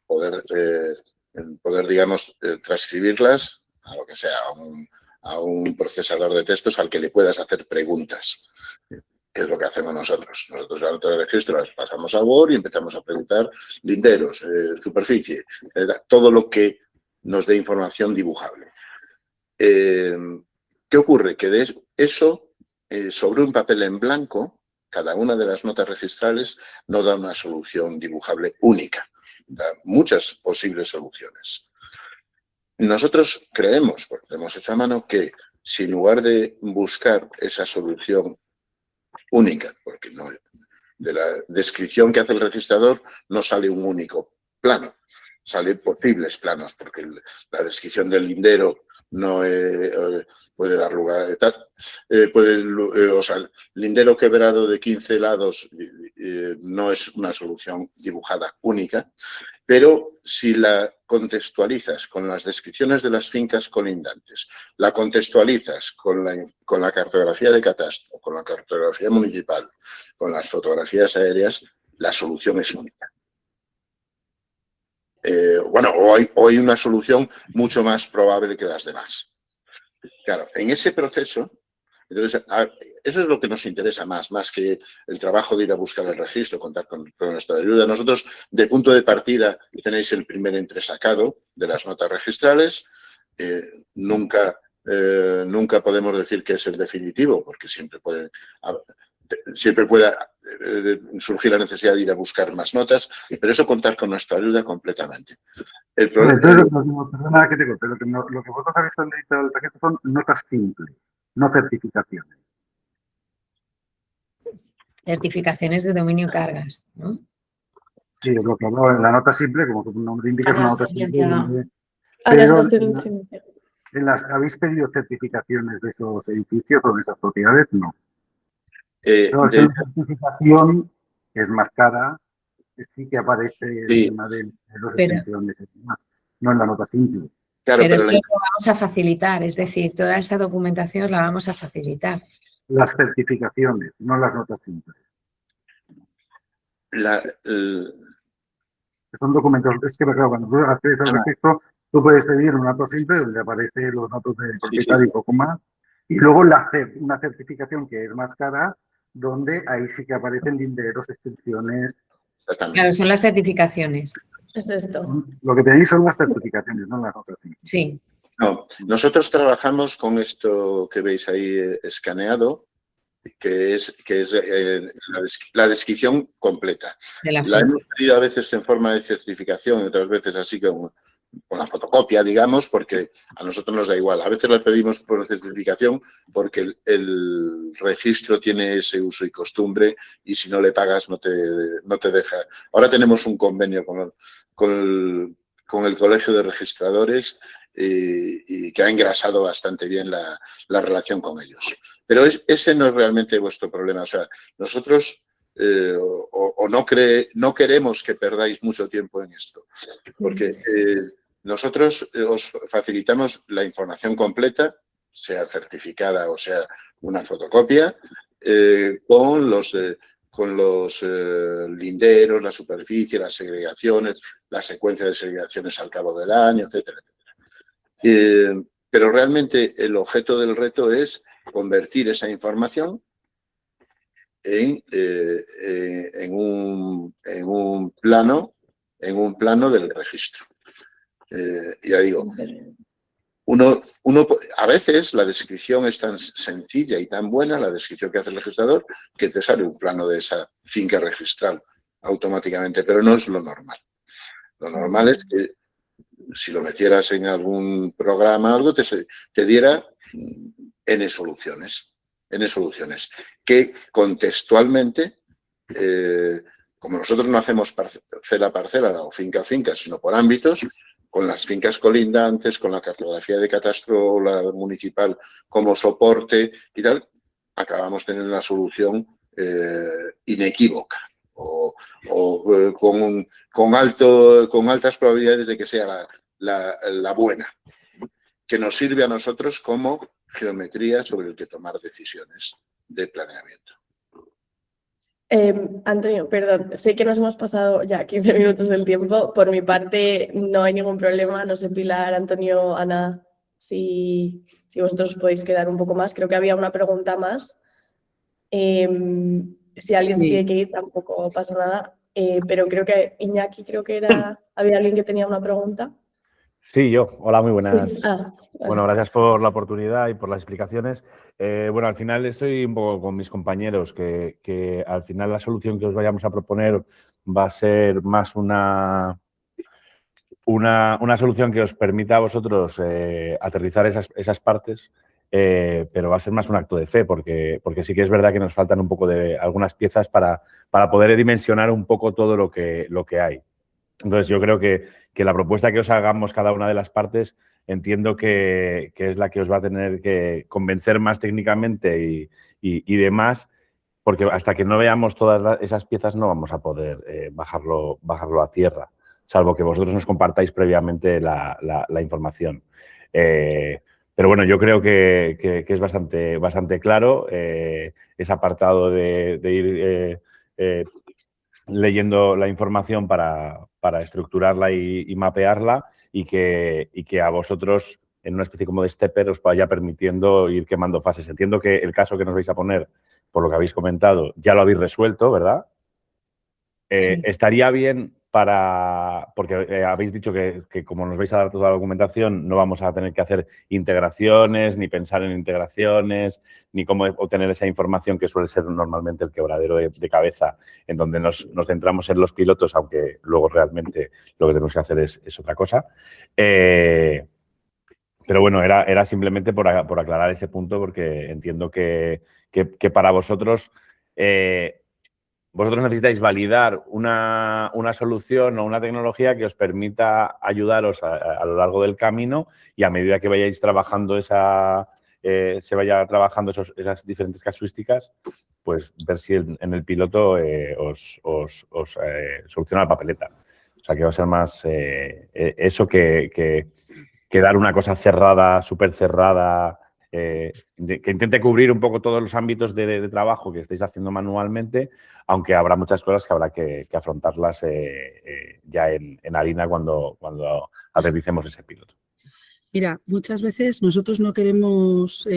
poder digamos, transcribirlas a lo que sea, a un procesador de textos al que le puedas hacer preguntas, que es lo que hacemos nosotros. Nosotros las notas de registro las pasamos a Word y empezamos a preguntar linderos, superficie, todo lo que nos dé información dibujable. ¿Qué ocurre? Que de eso, sobre un papel en blanco, cada una de las notas registrales no da una solución dibujable única, da muchas posibles soluciones. Nosotros creemos, porque lo hemos hecho a mano, que si en lugar de buscar esa solución única, porque no, de la descripción que hace el registrador no sale un único plano, salen posibles planos, porque la descripción del lindero no puede dar lugar a tal. O sea, el lindero quebrado de 15 lados no es una solución dibujada única, pero si la contextualizas con las descripciones de las fincas colindantes, la contextualizas con la cartografía de catastro, con la cartografía municipal, con las fotografías aéreas, la solución es única. Bueno, o hay una solución mucho más probable que las demás. Claro, en ese proceso, entonces, eso es lo que nos interesa más que el trabajo de ir a buscar el registro, contar con nuestra ayuda. Nosotros, de punto de partida, tenéis el primer entresacado de las notas registrales. Nunca podemos decir que es el definitivo, porque siempre puede surgir la necesidad de ir a buscar más notas, pero eso contar con nuestra ayuda completamente. El problema, entonces, perdona que te corte, lo que vosotros habéis solicitado del registro son notas simples, no certificaciones. Certificaciones de dominio cargas, ¿no? Sí, es lo que hablaba en la nota simple, como su nombre indica, es una nota simple. Pero ¿habéis pedido certificaciones de esos edificios o de esas propiedades? No. La certificación es más cara, sí que aparece encima de los extensiones, no en la nota simple. Claro, pero eso lo vamos a facilitar, es decir, toda esa documentación la vamos a facilitar. Las certificaciones, no las notas simples. Son documentos, es que claro, cuando tú accedes al registro, tú puedes pedir un dato simple donde aparecen los datos del propietario y poco más, y luego una certificación que es más cara, donde ahí sí que aparecen linderos, extensiones. Claro, son las certificaciones. Es esto. Lo que tenéis son las certificaciones, no las otras. Sí. No, nosotros trabajamos con esto que veis ahí escaneado, que es la descripción completa. La hemos pedido a veces en forma de certificación y otras veces así con la fotocopia, digamos, porque a nosotros nos da igual. A veces la pedimos por certificación porque el registro tiene ese uso y costumbre y si no le pagas no te deja. Ahora tenemos un convenio con el Colegio de Registradores y que ha engrasado bastante bien la relación con ellos. Pero ese no es realmente vuestro problema. O sea, nosotros no queremos que perdáis mucho tiempo en esto, porque nosotros os facilitamos la información completa, sea certificada o sea una fotocopia, con linderos, la superficie, las segregaciones, la secuencia de segregaciones al cabo del año, etcétera, etcétera. Pero realmente el objeto del reto es convertir esa información en un plano del registro. Ya digo, a veces la descripción es tan sencilla y tan buena, la descripción que hace el registrador, que te sale un plano de esa finca registral automáticamente, pero no es lo normal. Lo normal es que si lo metieras en algún programa o algo, te diera N soluciones, que contextualmente, como nosotros no hacemos parcela a parcela o finca a finca, sino por ámbitos, con las fincas colindantes, con la cartografía de catastro, la municipal como soporte y tal, acabamos teniendo una solución inequívoca o con altas probabilidades de que sea la buena, que nos sirve a nosotros como geometría sobre el que tomar decisiones de planeamiento. Antonio, perdón, sé que nos hemos pasado ya 15 minutos del tiempo. Por mi parte no hay ningún problema. No sé, Pilar, Antonio, Ana, si vosotros podéis quedar un poco más. Creo que había una pregunta más. Si alguien se tiene que ir tampoco pasa nada. Pero creo que Iñaki, había alguien que tenía una pregunta. Sí, yo. Hola, muy buenas. Vale. Bueno, gracias por la oportunidad y por las explicaciones. Bueno, al final estoy un poco con mis compañeros, que al final la solución que os vayamos a proponer va a ser más una solución que os permita a vosotros aterrizar esas partes, pero va a ser más un acto de fe, porque sí que es verdad que nos faltan un poco de algunas piezas para poder dimensionar un poco todo lo que hay. Entonces, yo creo que la propuesta que os hagamos cada una de las partes, entiendo que es la que os va a tener que convencer más técnicamente y demás, porque hasta que no veamos todas esas piezas no vamos a poder bajarlo a tierra, salvo que vosotros nos compartáis previamente la información. Pero bueno, yo creo que es bastante claro ese apartado de ir leyendo la información para estructurarla y mapearla y que a vosotros, en una especie como de stepper, os vaya permitiendo ir quemando fases. Entiendo que el caso que nos vais a poner, por lo que habéis comentado, ya lo habéis resuelto, ¿verdad? Sí. Estaría bien porque habéis dicho que como nos vais a dar toda la documentación, no vamos a tener que hacer integraciones, ni pensar en integraciones, ni cómo obtener esa información que suele ser normalmente el quebradero de cabeza, en donde nos centramos en los pilotos, aunque luego realmente lo que tenemos que hacer es otra cosa. Pero bueno, era simplemente por aclarar ese punto, porque entiendo que para vosotros... vosotros necesitáis validar una solución o una tecnología que os permita ayudaros a lo largo del camino, y a medida que vayáis trabajando se vaya trabajando esas diferentes casuísticas, pues ver si en el piloto os soluciona la papeleta. O sea, que va a ser más eso que dar una cosa cerrada, súper cerrada, que intente cubrir un poco todos los ámbitos de trabajo que estáis haciendo manualmente, aunque habrá muchas cosas que habrá que afrontarlas ya en harina cuando aterricemos ese piloto. Mira, muchas veces nosotros no queremos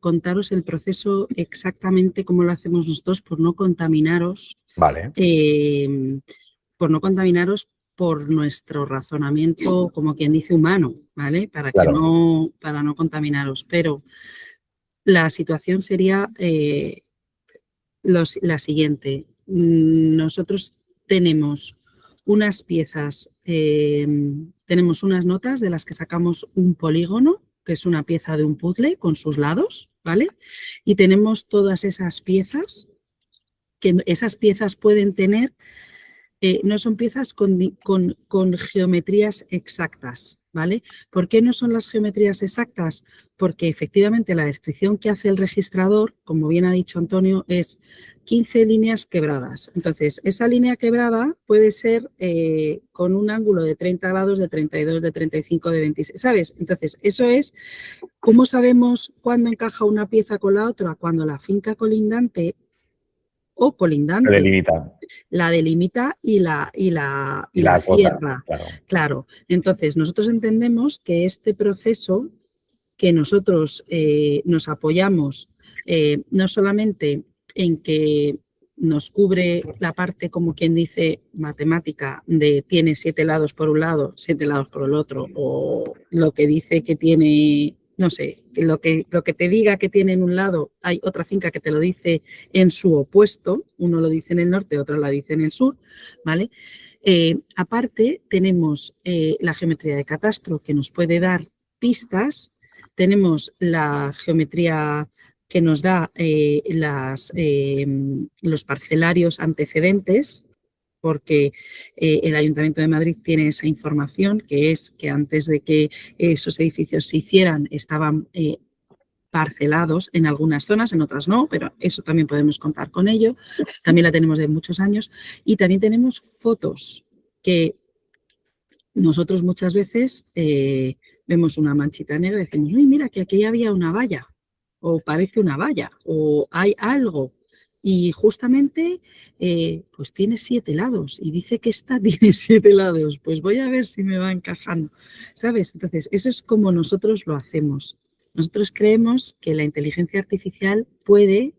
contaros el proceso exactamente como lo hacemos nosotros por no contaminaros. Vale. Por nuestro razonamiento, como quien dice, humano, ¿vale? Para no contaminaros. Pero la situación sería la siguiente. Nosotros tenemos unas piezas, tenemos unas notas de las que sacamos un polígono, que es una pieza de un puzzle con sus lados, ¿vale? Y tenemos todas esas piezas, que esas piezas pueden tener... no son piezas con geometrías exactas, ¿vale? ¿Por qué no son las geometrías exactas? Porque efectivamente la descripción que hace el registrador, como bien ha dicho Antonio, es 15 líneas quebradas. Entonces, esa línea quebrada puede ser con un ángulo de 30 grados, de 32, de 35, de 26, ¿sabes? Entonces, eso es, ¿cómo sabemos cuándo encaja una pieza con la otra? Cuando la finca colindante o colindante. Delimita. La delimita y la acota, cierra. claro. Claro. Entonces, nosotros entendemos que este proceso que nosotros nos apoyamos no solamente en que nos cubre la parte, como quien dice, matemática, de tiene 7 lados por un lado, 7 lados por el otro, o lo que dice que tiene, no sé, lo que te diga que tiene en un lado, hay otra finca que te lo dice en su opuesto, uno lo dice en el norte, otro la dice en el sur, ¿vale? Aparte, tenemos la geometría de catastro que nos puede dar pistas, tenemos la geometría que nos da los parcelarios antecedentes, porque el Ayuntamiento de Madrid tiene esa información, que es que antes de que esos edificios se hicieran estaban parcelados en algunas zonas, en otras no, pero eso también podemos contar con ello. También la tenemos de muchos años y también tenemos fotos que nosotros muchas veces vemos una manchita negra y decimos, uy, mira que aquí había una valla, o parece una valla, o hay algo. Y justamente, pues tiene 7 lados y dice que esta tiene 7 lados. Pues voy a ver si me va encajando, ¿sabes? Entonces, eso es como nosotros lo hacemos. Nosotros creemos que la inteligencia artificial puede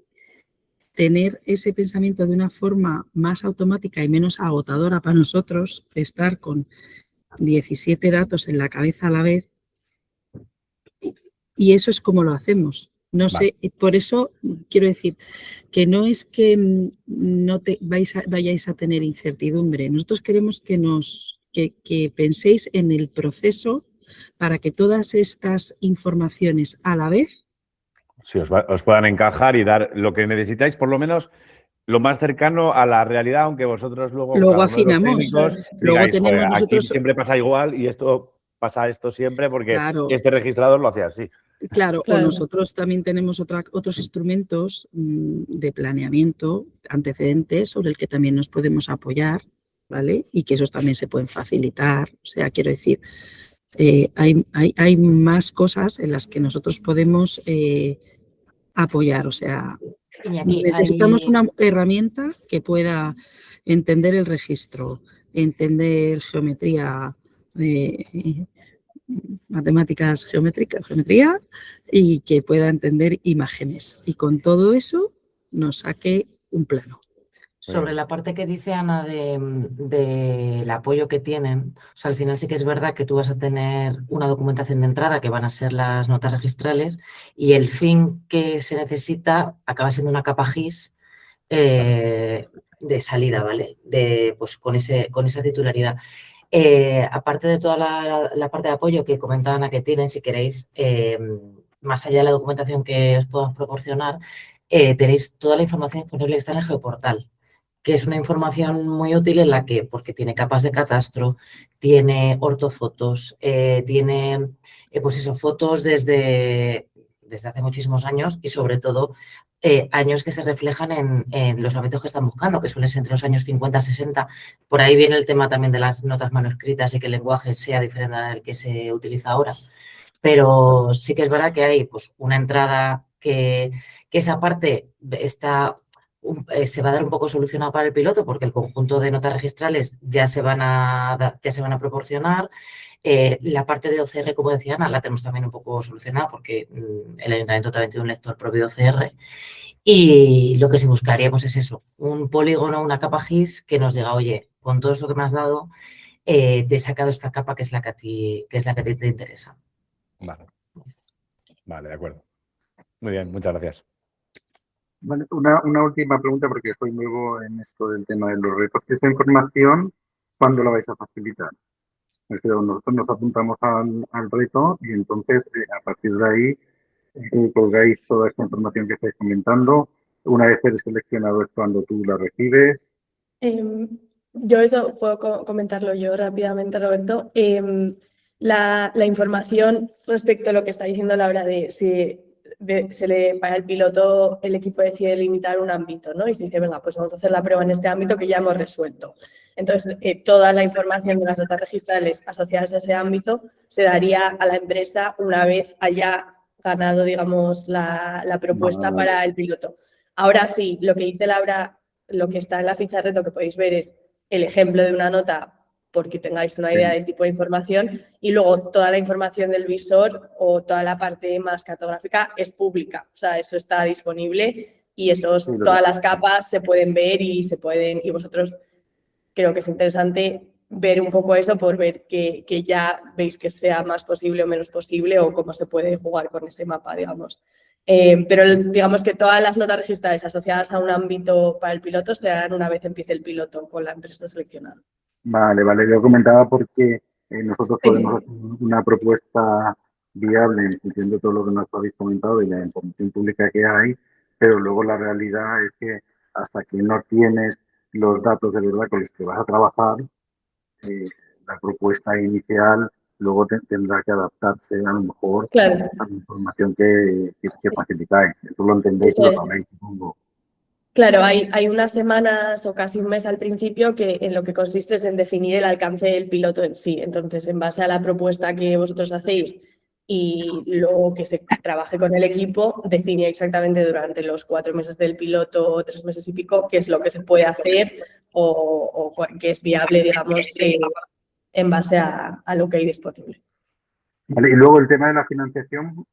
tener ese pensamiento de una forma más automática y menos agotadora para nosotros, estar con 17 datos en la cabeza a la vez, y eso es como lo hacemos. No sé, por eso quiero decir que no es que no vayáis a tener incertidumbre. Nosotros queremos que penséis en el proceso para que todas estas informaciones a la vez Sí, os puedan encajar y dar lo que necesitáis, por lo menos lo más cercano a la realidad, aunque vosotros luego afinamos. Técnicos, Luego digáis, tenemos aquí nosotros siempre pasa igual y esto pasa esto siempre porque Claro. este registrador lo hacía así. Claro, Claro. o nosotros también tenemos otros instrumentos de planeamiento antecedentes sobre el que también nos podemos apoyar, ¿vale? Y que esos también se pueden facilitar. O sea, quiero decir, hay más cosas en las que nosotros podemos apoyar. O sea, Iñaki, necesitamos una herramienta que pueda entender el registro, entender geometría, matemáticas geometría y que pueda entender imágenes. Y con todo eso nos saque un plano. sobre la parte que dice Ana del apoyo que tienen, o sea, al final sí que es verdad que tú vas a tener una documentación de entrada que van a ser las notas registrales y el fin que se necesita acaba siendo una capa GIS de salida, ¿vale? Pues con esa titularidad. Aparte de toda la parte de apoyo que comentaba Ana que tienen, si queréis, más allá de la documentación que os podamos proporcionar, tenéis toda la información disponible que está en el geoportal, que es una información muy útil en la que, porque tiene capas de catastro, tiene ortofotos, tiene pues eso, fotos desde hace muchísimos años y sobre todo años que se reflejan en los ámbitos que están buscando, que suelen ser entre los años 50 y 60. Por ahí viene el tema también de las notas manuscritas y que el lenguaje sea diferente al que se utiliza ahora. Pero sí que es verdad que hay pues, una entrada que esa parte se va a dar un poco solucionada para el piloto porque el conjunto de notas registrales ya se van a proporcionar. La parte de OCR, como decía Ana, la tenemos también un poco solucionada porque el ayuntamiento también tiene un lector propio de OCR y lo que se buscaría pues, es eso, un polígono, una capa GIS que nos diga, oye, con todo esto que me has dado, te he sacado esta capa que es la que a ti te interesa. Vale, de acuerdo. Muy bien, muchas gracias. Vale, una última pregunta porque estoy nuevo en esto del tema de los retos. ¿Esta información cuándo la vais a facilitar? Es decir, nosotros nos apuntamos al reto y entonces a partir de ahí colgáis toda esta información que estáis comentando. Una vez eres seleccionado es cuando tú la recibes. Yo eso puedo comentarlo yo rápidamente, Roberto. La información respecto a lo que está diciendo Laura de si para el piloto el equipo decide limitar un ámbito, ¿no? Y se dice, venga, pues vamos a hacer la prueba en este ámbito que ya hemos resuelto. Entonces, toda la información de las notas registrales asociadas a ese ámbito se daría a la empresa una vez haya ganado, digamos, la propuesta para el piloto. Ahora sí, lo que dice Laura lo que está en la ficha de reto que podéis ver es el ejemplo de una nota porque tengáis una idea del tipo de información y luego toda la información del visor o toda la parte más cartográfica es pública, o sea, eso está disponible y todas las capas se pueden ver y vosotros creo que es interesante ver un poco eso por ver que ya veis que sea más posible o menos posible o cómo se puede jugar con ese mapa, digamos. Pero digamos que todas las notas registrales asociadas a un ámbito para el piloto se darán una vez empiece el piloto con la empresa seleccionada. Vale, yo comentaba porque nosotros podemos hacer una propuesta viable en función de todo lo que nos habéis comentado y la información pública que hay, pero luego la realidad es que hasta que no tienes los datos de verdad con los que vas a trabajar, la propuesta inicial luego tendrá que adaptarse a lo mejor a la información que facilitáis. Eso lo entendéis y lo sabéis, supongo. Claro, hay unas semanas o casi un mes al principio que en lo que consiste es en definir el alcance del piloto en sí. Entonces, en base a la propuesta que vosotros hacéis y luego que se trabaje con el equipo, definir exactamente durante los 4 meses del piloto o 3 meses y pico qué es lo que se puede hacer o qué es viable, digamos, en base a lo que hay disponible. Vale, y luego el tema de la financiación,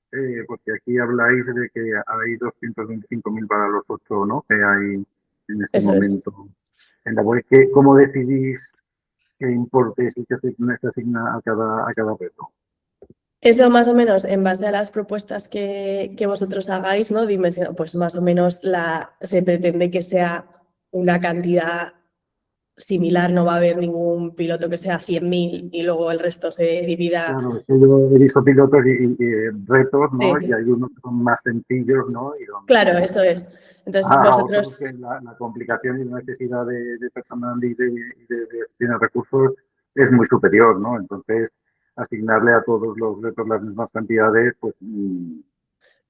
porque aquí habláis de que hay 225.000 para los 8, ¿no? Que hay en este momento en la web. ¿Cómo decidís qué importe es el que se asigna a cada reto? Eso más o menos en base a las propuestas que vosotros hagáis, ¿no? Pues más o menos se pretende que sea una cantidad similar, no va a haber ningún piloto que sea 100.000 y luego el resto se divida. Claro, es que yo he visto pilotos y retos, ¿no? Y hay unos que son más sencillos, ¿no? Claro, eso es. Entonces vosotros... Que la complicación y la necesidad de personal y de recursos es muy superior, ¿no? Entonces, asignarle a todos los retos las mismas cantidades, pues...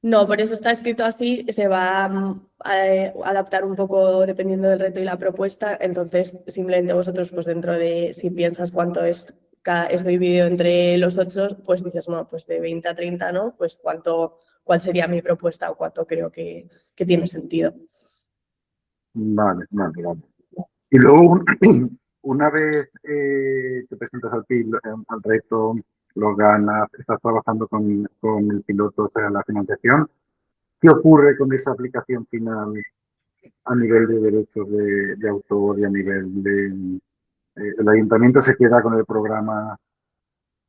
No, por eso está escrito así, se va a adaptar un poco dependiendo del reto y la propuesta, entonces simplemente vosotros pues dentro de, si piensas cuánto es dividido entre los 8, pues dices, bueno, pues de 20 a 30, ¿no? Pues cuál sería mi propuesta o cuánto creo que tiene sentido. Vale. Y luego, una vez te presentas al reto, lo ganas, estás trabajando con el piloto, o sea, la financiación, ¿qué ocurre con esa aplicación final a nivel de derechos de autor y a nivel de... ¿el ayuntamiento se queda con el programa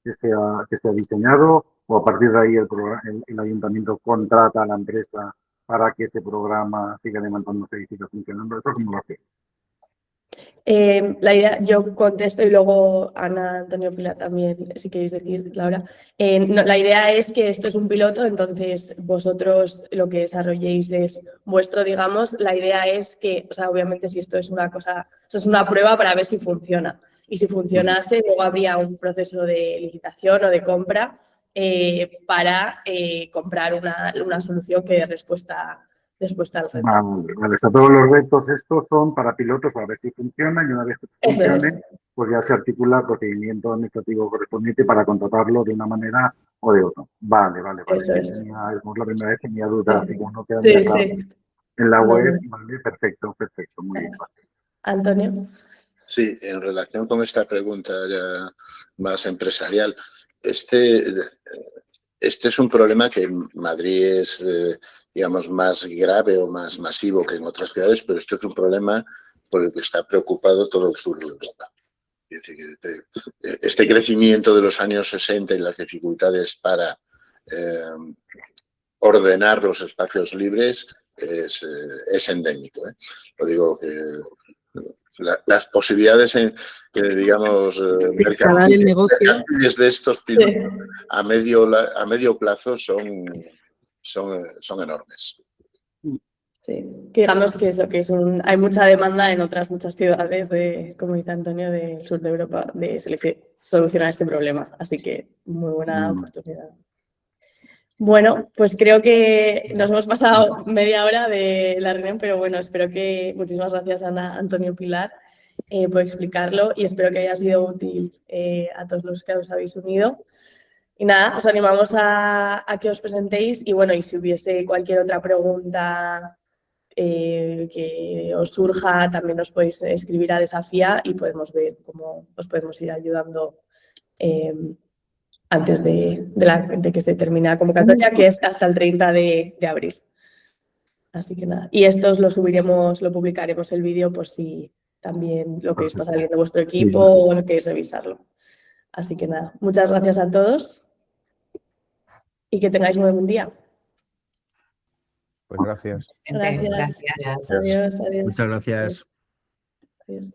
que se ha diseñado o a partir de ahí el ayuntamiento contrata a la empresa para que este programa siga levantándose y siga funcionando? ¿Eso cómo lo hace? La idea, yo contesto y luego Ana, Antonio, Pilar también, si queréis decir, Laura. No, la idea es que esto es un piloto, entonces vosotros lo que desarrolléis es vuestro, digamos. La idea es que, o sea, obviamente si esto es una cosa, eso es una prueba para ver si funciona. Y si funcionase, luego habría un proceso de licitación o de compra para comprar una solución que dé respuesta al reto. Vale. Todos los retos estos son para pilotos para ver si funcionan y una vez que funcione, pues ya se articula el procedimiento administrativo correspondiente para contratarlo de una manera o de otra. Vale. Eso es. Es la primera vez que tenía dudas, así como no queda en la web. Vale, perfecto, muy bien. Antonio. Sí, en relación con esta pregunta ya más empresarial, este es un problema que en Madrid es, digamos, más grave o más masivo que en otras ciudades, pero esto es un problema por el que está preocupado todo el sur de Europa. Es decir, este crecimiento de los años 60 y las dificultades para ordenar los espacios libres es endémico. Lo digo que las posibilidades, digamos, de escalar el negocio de estos pilotos a medio plazo son enormes. Sí, que digamos que eso, hay mucha demanda en otras muchas ciudades, como dice Antonio, del sur de Europa, de solucionar este problema. Así que muy buena oportunidad. Bueno, pues creo que nos hemos pasado media hora de la reunión, pero bueno, muchísimas gracias Ana, Antonio, Pilar por explicarlo y espero que haya sido útil a todos los que os habéis unido. Y nada, os animamos a que os presentéis y bueno, y si hubiese cualquier otra pregunta que os surja, también os podéis escribir a Desafía y podemos ver cómo os podemos ir ayudando antes de que se termine la convocatoria, que es hasta el 30 de abril. Así que nada. Y esto lo subiremos, lo publicaremos el vídeo por si también lo queréis pasar viendo vuestro equipo o lo queréis revisarlo. Así que nada, muchas gracias a todos y que tengáis muy buen día. Pues gracias. Gracias. Gracias. Adiós, adiós. Muchas gracias. Adiós.